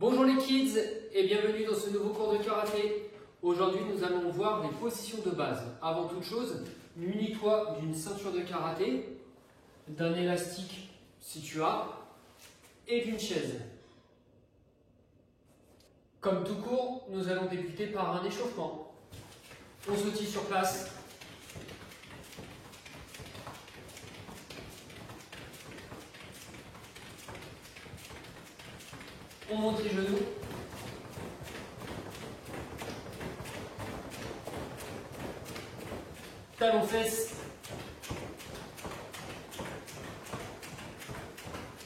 Bonjour les kids et bienvenue dans ce nouveau cours de karaté. Aujourd'hui nous allons voir les positions de base. Avant toute chose, munis-toi d'une ceinture de karaté, d'un élastique si tu as, et d'une chaise. Comme tout cours, nous allons débuter par un échauffement. On sautille sur place. On monte les genoux. Talons fesses.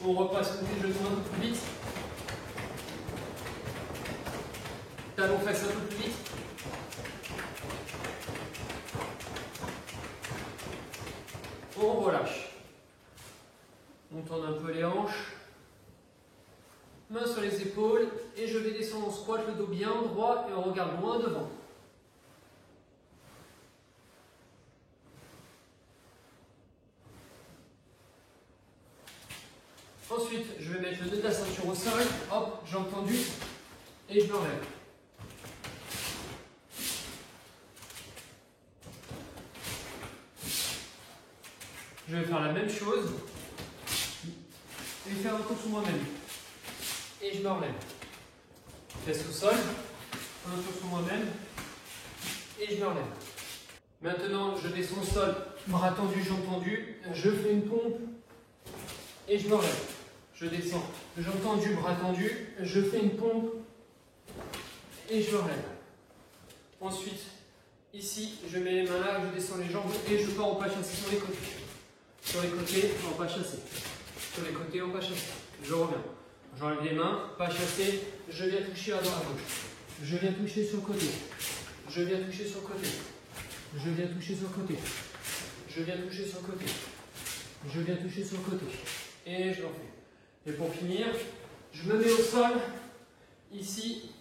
On repasse les genoux un peu plus vite. Talons fesses un peu plus vite. On relâche. On tourne un peu les hanches. Mains sur les épaules et je vais descendre en squat, le dos bien droit et on regarde loin devant. Ensuite, je vais mettre le nœud de la ceinture au sol, hop, jambes tendues et je me relève. Je vais faire la même chose et faire un tour sur moi-même. Et je me relève. Fesses au sol, un tour sur moi-même et je me relève. Maintenant, je descends au sol, bras tendus, jambes tendues, je fais une pompe et je me relève. Je descends, jambes tendues, bras tendus, je fais une pompe et je me relève. Ensuite, ici, je mets les mains là, je descends les jambes et je pars en pas chassé sur les côtés. Sur les côtés, en pas chassé. Sur les côtés, en pas chassé. Je reviens. J'enlève les mains, pas chassé, je viens toucher à droite à gauche. Je viens toucher sur le côté. Je viens toucher sur le côté. Je viens toucher sur le côté. Je viens toucher sur le côté. Je viens toucher sur le côté. Et je l'en fais. Et pour finir, je me mets au sol. Ici,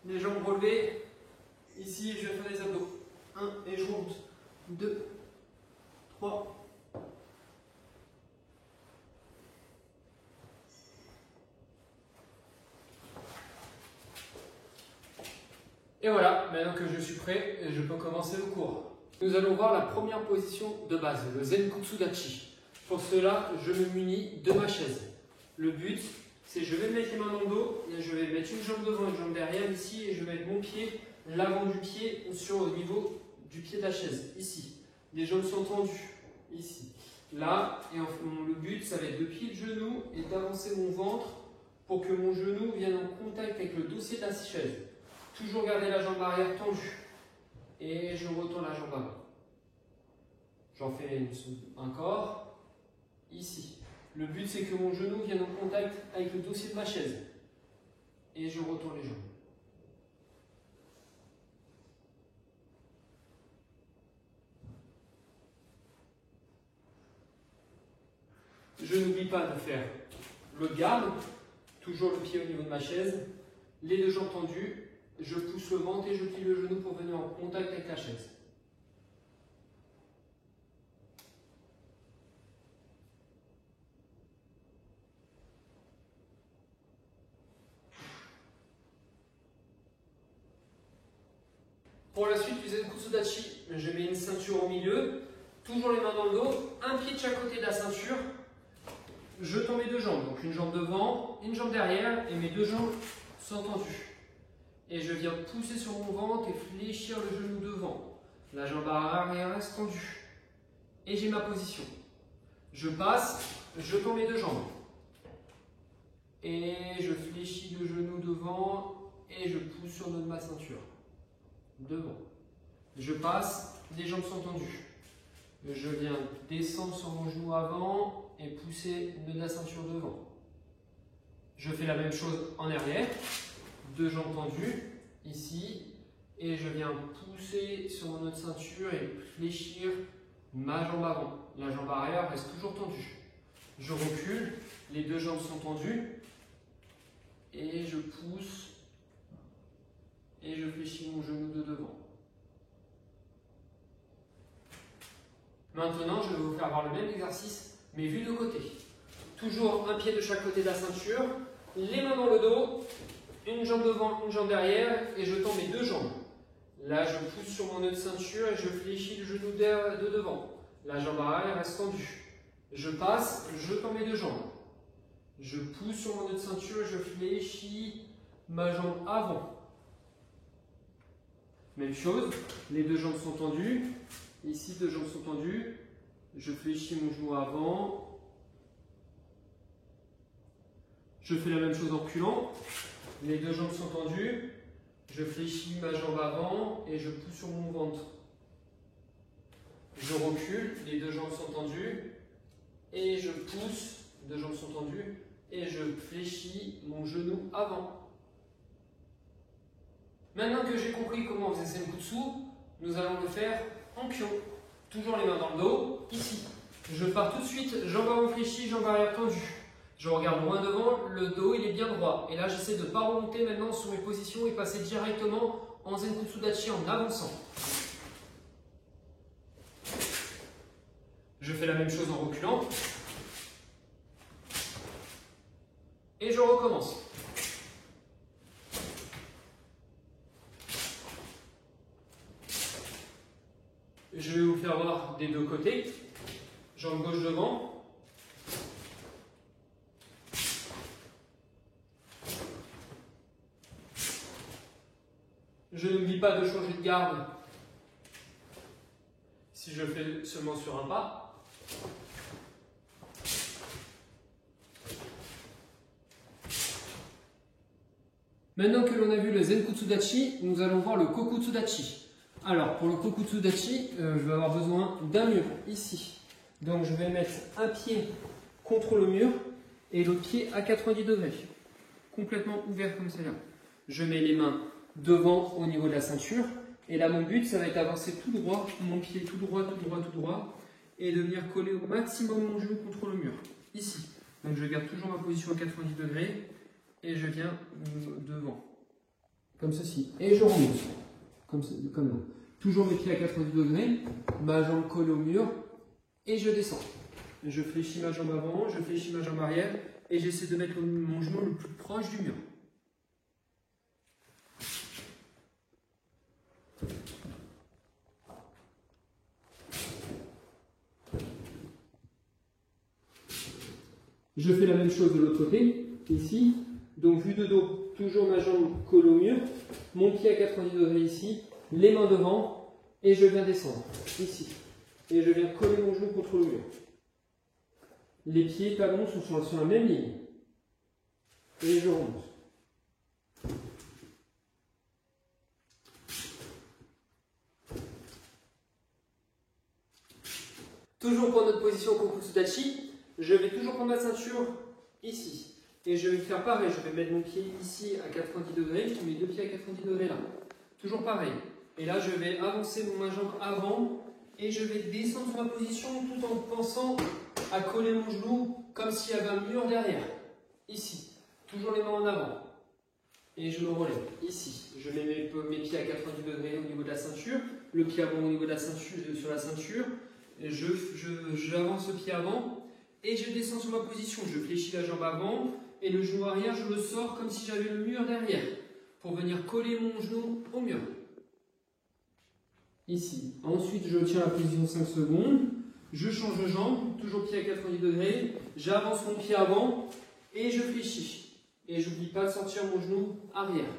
les jambes relevées. Ici, je vais faire les abdos. 1 et je monte. 2, 3. Et voilà, maintenant que je suis prêt, je peux commencer le cours. Nous allons voir la première position de base, le Zenkutsu Dachi. Pour cela, je me munis de ma chaise. Le but, c'est je vais mettre les mains dans le dos, je vais mettre une jambe devant, une jambe derrière ici, et je vais mettre mon pied, l'avant du pied, sur le niveau du pied de la chaise, ici. Les jambes sont tendues, ici. Là, et le but, ça va être de plier le genou et d'avancer mon ventre pour que mon genou vienne en contact avec le dossier de la chaise. Toujours garder la jambe arrière tendue. Et je retourne la jambe avant. J'en fais un corps. Ici. Le but, c'est que mon genou vienne en contact avec le dossier de ma chaise. Et je retourne les jambes. Je n'oublie pas de faire le garde. Toujours le pied au niveau de ma chaise. Les deux jambes tendues. Je pousse le ventre et je plie le genou pour venir en contact avec la chaise. Pour la suite du Zenkutsu Dachi, je mets une ceinture au milieu, toujours les mains dans le dos, un pied de chaque côté de la ceinture. Je tends mes deux jambes, donc une jambe devant, une jambe derrière et mes deux jambes sont tendues. Et je viens pousser sur mon ventre et fléchir le genou devant. La jambe arrière reste tendue. Et j'ai ma position. Je passe, je tends mes deux jambes. Et je fléchis le genou devant et je pousse sur le nœud de ma ceinture. Devant. Je passe, les jambes sont tendues. Je viens descendre sur mon genou avant et pousser le nœud de la ceinture devant. Je fais la même chose en arrière. Deux jambes tendues, ici, et je viens pousser sur mon nœud de ceinture et fléchir ma jambe avant. La jambe arrière reste toujours tendue. Je recule, les deux jambes sont tendues, et je pousse, et je fléchis mon genou de devant. Maintenant, je vais vous faire voir le même exercice, mais vu de côté. Toujours un pied de chaque côté de la ceinture, les mains dans le dos, une jambe devant, une jambe derrière et je tends mes deux jambes. Là, je pousse sur mon nœud de ceinture et je fléchis le genou de devant. La jambe arrière reste tendue. Je passe, je tends mes deux jambes. Je pousse sur mon nœud de ceinture et je fléchis ma jambe avant. Même chose, les deux jambes sont tendues. Ici, deux jambes sont tendues. Je fléchis mon genou avant. Je fais la même chose en reculant. Les deux jambes sont tendues. Je fléchis ma jambe avant et je pousse sur mon ventre. Je recule, les deux jambes sont tendues. Et je pousse, deux jambes sont tendues. Et je fléchis mon genou avant. Maintenant que j'ai compris comment on faisait Senkutsu, nous allons le faire en Kyo. Toujours les mains dans le dos, ici. Je pars tout de suite, jambes avant fléchies, jambes arrière tendues. Je regarde loin devant, le dos il est bien droit. Et là j'essaie de ne pas remonter maintenant sur mes positions et passer directement en Zenkutsu Dachi en avançant. Je fais la même chose en reculant. Et je recommence. Je vais vous faire voir des deux côtés. Jambe gauche devant. Je n'oublie pas de changer de garde si je fais seulement sur un pas. Maintenant que l'on a vu le Zenkutsu Dachi, nous allons voir le Kokutsu Dachi. Alors, pour le Kokutsu Dachi, je vais avoir besoin d'un mur, ici. Donc, je vais mettre un pied contre le mur et l'autre pied à 90 degrés. Complètement ouvert comme cela. Je mets les mains devant au niveau de la ceinture. Et là, mon but, ça va être d'avancer tout droit, mon pied tout droit, tout droit, tout droit. Et de venir coller au maximum mon genou contre le mur, ici. Donc, je garde toujours ma position à 90 degrés. Et je viens devant, comme ceci. Et je remonte, comme là. Toujours mes pieds à 90 degrés, ma jambe colle au mur, et je descends. Je fléchis ma jambe avant, je fléchis ma jambe arrière, et j'essaie de mettre mon genou le plus proche du mur. Je fais la même chose de l'autre côté, ici. Donc, vue de dos, toujours ma jambe colle au mur, mon pied à 90 degrés ici, les mains devant, et je viens descendre, ici. Et je viens coller mon genou contre le mur. Les pieds et talons sont sur la même ligne. Et je remonte. Toujours pour notre position Kokutsu Dachi, je vais toujours prendre ma ceinture ici. Et je vais faire pareil, je vais mettre mon pied ici à 90 degrés, mes deux pieds à 90 degrés là. Toujours pareil. Et là, je vais avancer ma jambe avant et je vais descendre sur ma position tout en pensant à coller mon genou comme s'il y avait un mur derrière. Ici. Toujours les mains en avant. Et je me relève. Ici. Je mets mes pieds à 90 degrés au niveau de la ceinture. Le pied avant au niveau de la ceinture, sur la ceinture. Et j'avance le pied avant et je descends sur ma position. Je fléchis la jambe avant. Et le genou arrière, je le sors comme si j'avais le mur derrière, pour venir coller mon genou au mur. Ici. Ensuite, je tiens la position 5 secondes, je change de jambe, toujours pied à 90 degrés, j'avance mon pied avant, et je fléchis. Et je n'oublie pas de sortir mon genou arrière.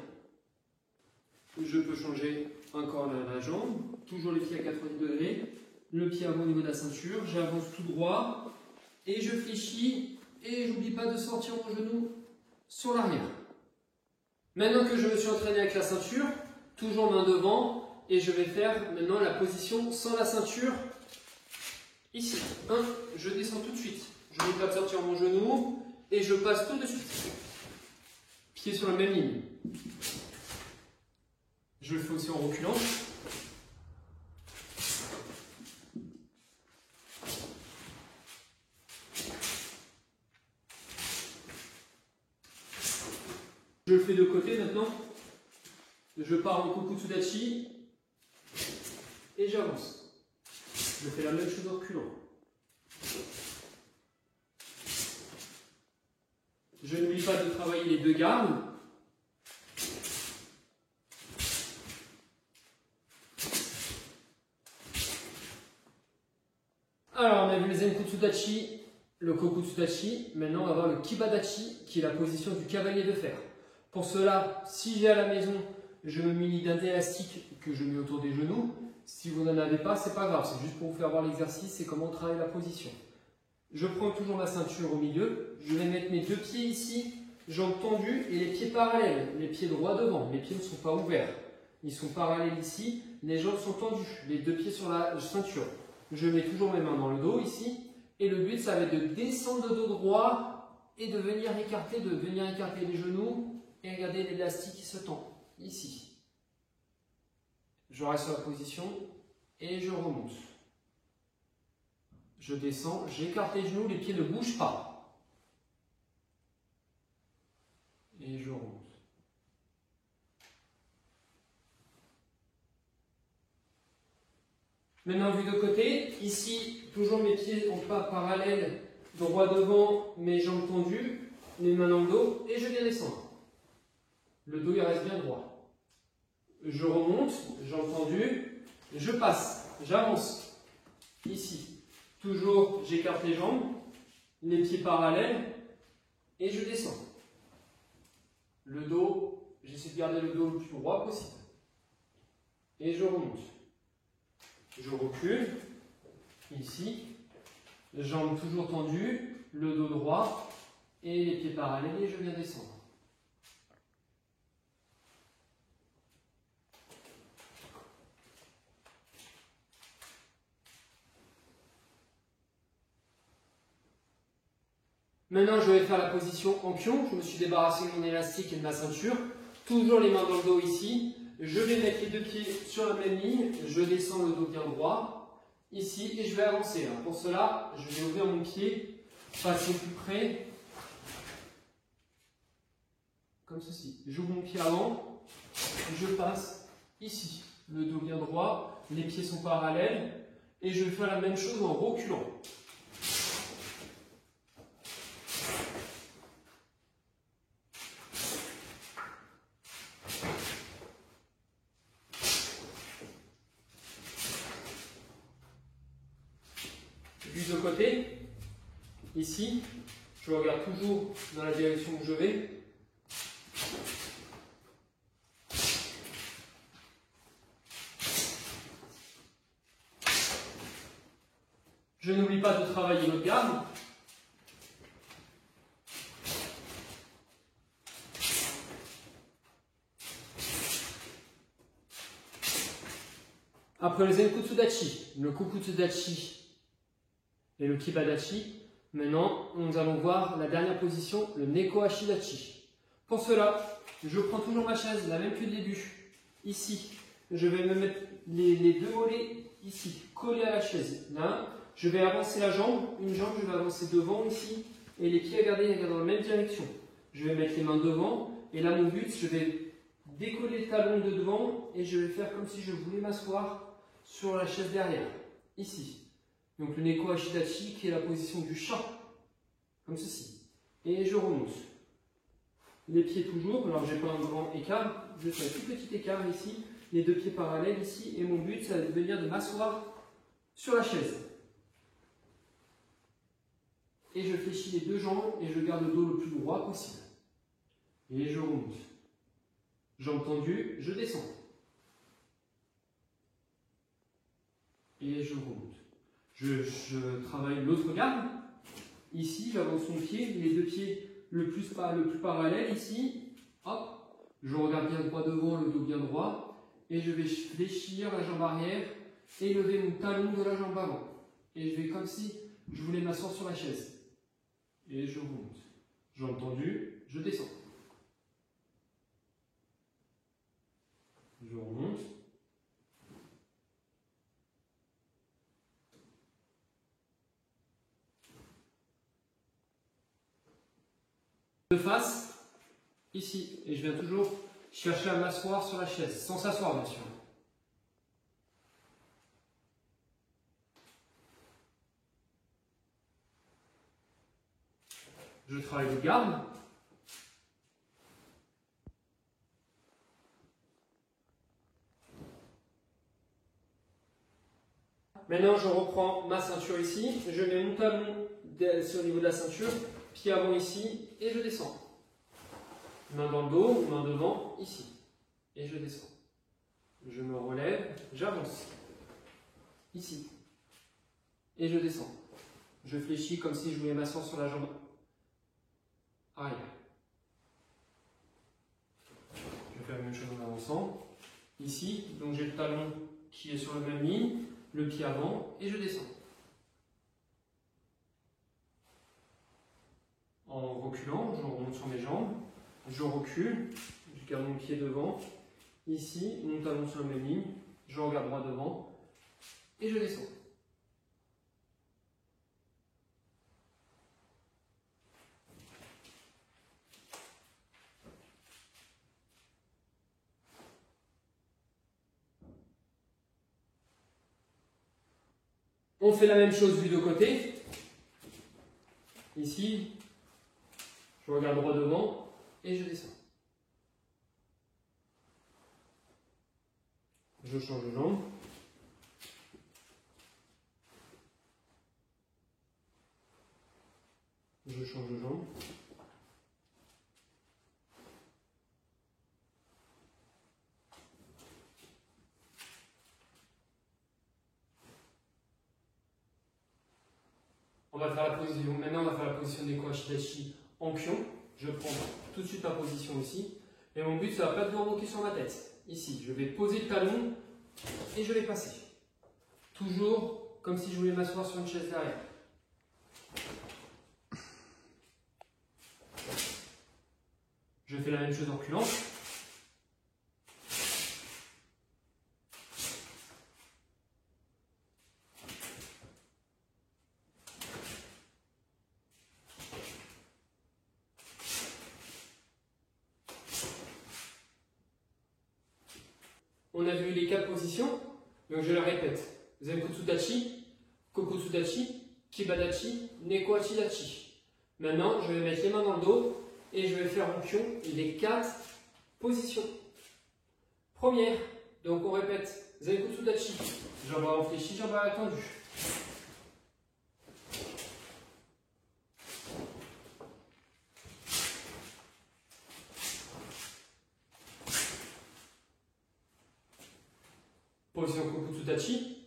Je peux changer encore la jambe, toujours les pieds à 90 degrés, le pied avant au niveau de la ceinture, j'avance tout droit, et je fléchis. Et j'oublie pas de sortir mon genou sur l'arrière. Maintenant que je me suis entraîné avec la ceinture, toujours main devant, et je vais faire maintenant la position sans la ceinture, ici. Je descends tout de suite. Je n'oublie pas de sortir mon genou, et je passe tout de suite. Pied sur la même ligne. Je le fais aussi en reculant. Je le fais de côté maintenant. Je pars en Kokutsu Dachi et j'avance. Je fais la même chose en reculant. Je n'oublie pas de travailler les deux gardes. même Zenkutsudachi, le Kokutsudachi. Maintenant, on va voir le Kibadachi, qui est la position du cavalier de fer. Pour cela, si j'ai à la maison, je me munis d'un élastique que je mets autour des genoux. Si vous n'en avez pas, c'est pas grave, c'est juste pour vous faire voir l'exercice et comment on travaille la position. Je prends toujours ma ceinture au milieu, je vais mettre mes deux pieds ici, jambes tendues et les pieds parallèles, les pieds droits devant, les pieds ne sont pas ouverts. Ils sont parallèles ici, les jambes sont tendues, les deux pieds sur la ceinture. Je mets toujours mes mains dans le dos ici, et le but ça va être de descendre de dos droit et de venir écarter les genoux et regarder l'élastique qui se tend, ici. Je reste sur la position et je remonte. Je descends, j'écarte les genoux, les pieds ne bougent pas. Et je remonte. Maintenant, vue de côté, ici, toujours mes pieds en pas parallèles, droit devant, mes jambes tendues, mes mains dans le dos, et je viens descendre. Le dos, il reste bien droit. Je remonte, jambes tendues, je passe, j'avance. Ici, toujours, j'écarte les jambes, les pieds parallèles, et je descends. Le dos, j'essaie de garder le dos le plus droit possible. Et je remonte. Je recule, ici, jambes toujours tendues, le dos droit et les pieds parallèles et je viens descendre. Maintenant, je vais faire la position en kion. Je me suis débarrassé de mon élastique et de ma ceinture. Toujours les mains dans le dos ici. Je vais mettre les deux pieds sur la même ligne. Je descends le dos bien droit. Ici, et je vais avancer. Alors pour cela, je vais ouvrir mon pied, passer plus près. Comme ceci. J'ouvre mon pied avant. Je passe ici. Le dos bien droit. Les pieds sont parallèles. Et je vais faire la même chose en reculant. Vue de côté, ici, je regarde toujours dans la direction où je vais. Je n'oublie pas de travailler l'autre garde. Après le Zenkutsudachi, le Kokutsudachi et le Kibadachi, maintenant nous allons voir la dernière position, le Neko Ashidachi. Pour cela, je prends toujours ma chaise, la même que le début. Ici, je vais me mettre les deux mollets ici, collés à la chaise. Là, je vais avancer la jambe, une jambe, je vais avancer devant ici, et les pieds regardez dans la même direction. Je vais mettre les mains devant, et là mon but, je vais décoller le talon de devant, et je vais faire comme si je voulais m'asseoir sur la chaise derrière, ici. Donc le Neko Ashidachi qui est la position du chat, comme ceci. Et je remonte. Les pieds toujours, alors j'ai pas un grand écart, je fais un tout petit écart ici, les deux pieds parallèles ici, et mon but, ça va devenir de m'asseoir sur la chaise. Et je fléchis les deux jambes et je garde le dos le plus droit possible. Et je remonte. Jambes tendues, je descends. Et je remonte. Je travaille l'autre garde. Ici, j'avance mon pied, les deux pieds le plus parallèle ici. Hop, je regarde bien droit devant, le dos bien droit. Et je vais fléchir la jambe arrière et lever mon talon de la jambe avant. Et je vais comme si je voulais m'asseoir sur la chaise. Et je remonte. Jambes tendues, je descends. Je remonte. De face, ici, et je viens toujours chercher à m'asseoir sur la chaise, sans s'asseoir bien sûr. Je travaille le garde. Maintenant, je reprends ma ceinture ici, je mets mon talon sur le niveau de la ceinture, pied avant ici, et je descends. Main dans le dos, main devant, ici. Et je descends. Je me relève, j'avance. Ici. Et je descends. Je fléchis comme si je voulais m'asseoir sur la jambe arrière. Je fais la même chose en avançant. Ici, donc j'ai le talon qui est sur la même ligne, le pied avant, et je descends. En reculant, je remonte sur mes jambes, je recule, je garde mon pied devant. Ici, mon talon sur la même ligne, je regarde droit devant, et je descends. On fait la même chose du deux côtés. Ici, je regarde droit devant et je descends. Je change de jambe. Je change de jambe. On va faire la position. Maintenant, on va faire la position des Ashidashi en pion. Je prends tout de suite ma position ici. Et mon but, ça ne va pas de bloquer sur ma tête. Ici, je vais poser le talon et je vais passer. Toujours comme si je voulais m'asseoir sur une chaise derrière. Je fais la même chose en reculant. On a vu les 4 positions, donc je le répète. Zenkutsudachi, Kokutsudachi, Kibadachi, Neko-Achidachi. Maintenant, je vais mettre les mains dans le dos et je vais faire en pion les 4 positions. Première, donc on répète, Zenkutsudachi, jambes avant fléchies, jambes avant tendues. Position Kokutsudachi,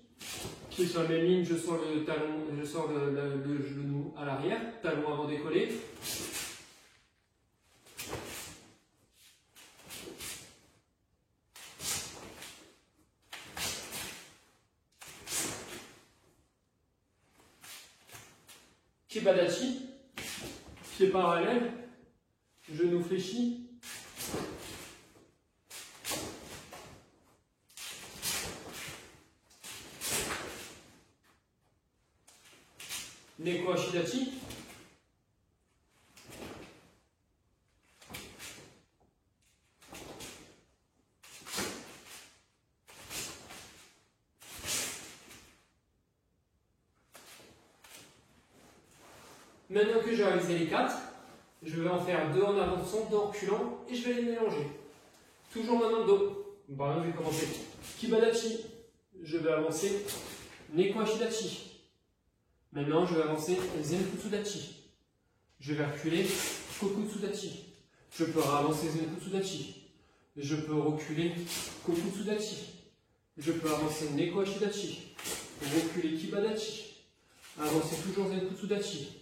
pied sur la même ligne, je sors le talon, je sors le genou à l'arrière, talon avant décollé. Kibadachi, pied parallèle, genou fléchi. Neko-Ashidachi. Maintenant que j'ai réalisé les 4, je vais en faire 2 en avançant, 2 en reculant et je vais les mélanger. Toujours main dans le dos. Par exemple, je vais commencer Kibadachi. Je vais avancer Neko-Ashidachi. Maintenant, je vais avancer Zenkutsudachi. Je vais reculer Kokutsudachi. Je peux avancer Zenkutsudachi. Je peux reculer Kokutsudachi. Je peux avancer Neko-Ashidachi. Reculer Kibadachi. Avancer toujours Zenkutsudachi.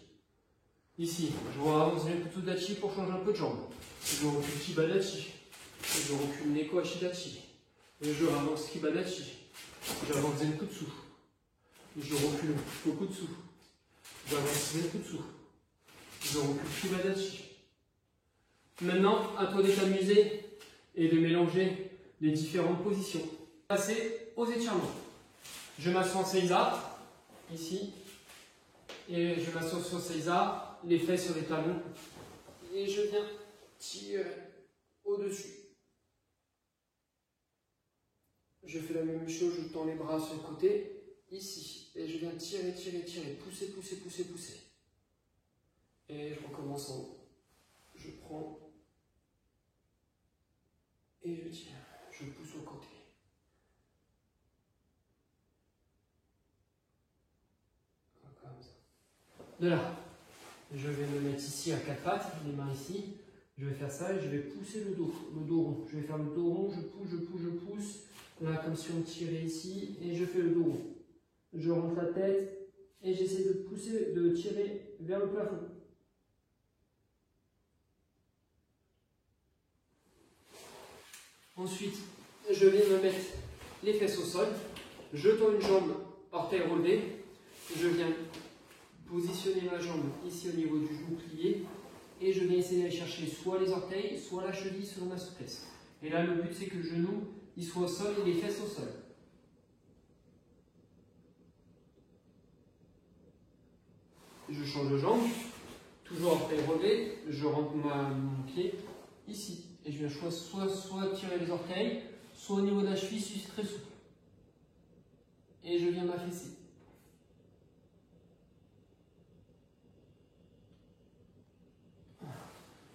Ici, je avance Zenkutsudachi pour changer un peu de jambe. Je recule Kibadachi. Je recule Neko-Ashidachi. Je avance Kibadachi. J'avance Zenkutsu. Je recule Kokutsu. J'avance Zenkutsu. Je recule Kibadachi. Maintenant, à toi de t'amuser et de mélanger les différentes positions. Passer aux étirements. Je m'assois en Seiza, ici, et je m'assois sur Seiza, les fesses sur les talons, et je viens tirer au-dessus. Je fais la même chose, je tends les bras sur le côté, ici, et je viens tirer, tirer, tirer, pousser, pousser, pousser, pousser. Et je recommence en haut. Je prends et je tire, je pousse au côté. de là. Je vais me mettre ici à 4 pattes, les mains ici. Je vais faire ça et je vais pousser le dos rond. Je vais faire le dos rond, je pousse, je pousse, je pousse. Là, comme si on tirait ici, et je fais le dos rond. Je rentre la tête et j'essaie de pousser, de tirer vers le plafond. Ensuite, je vais me mettre les fesses au sol. Je tends une jambe, orteil relevé. Je viens positionner ma jambe ici au niveau du genou plié. Et je vais essayer d'aller chercher soit les orteils, soit la cheville selon ma souplesse. Et là, le but, c'est que le genou il soit au sol et les fesses au sol. Je change de jambe, toujours orteil relevé, je rentre mon pied ici. Et je viens soit tirer les orteils, soit au niveau de la cheville si c'est très souple. Et je viens m'affaisser.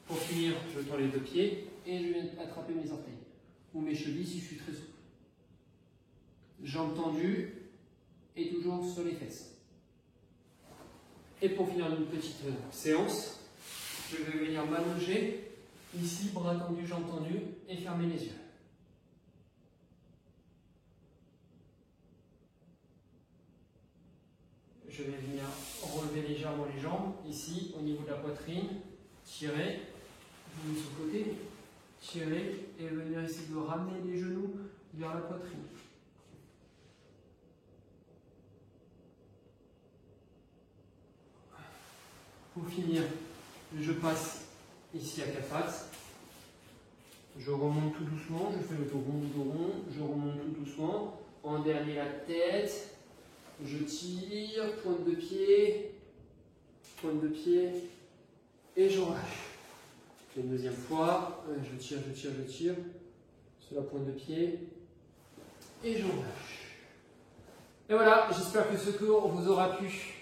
Pour finir, je tends les deux pieds et je viens attraper mes orteils. Ou mes chevilles si je suis très souple. Jambes tendues et toujours sur les fesses. Et pour finir une petite séance, je vais venir m'allonger, ici, bras tendus, jambes tendues, et fermer les yeux. Je vais venir relever légèrement les jambes, ici, au niveau de la poitrine, tirer, sur le côté, tirer, et venir essayer de ramener les genoux vers la poitrine. Pour finir, je passe ici à 4 pattes. Je remonte tout doucement, je fais le dos rond, je remonte tout doucement. En dernier, la tête. Je tire, pointe de pied, et je relâche. Une deuxième fois, je tire sur la pointe de pied, et je relâche. Et voilà, j'espère que ce cours vous aura plu.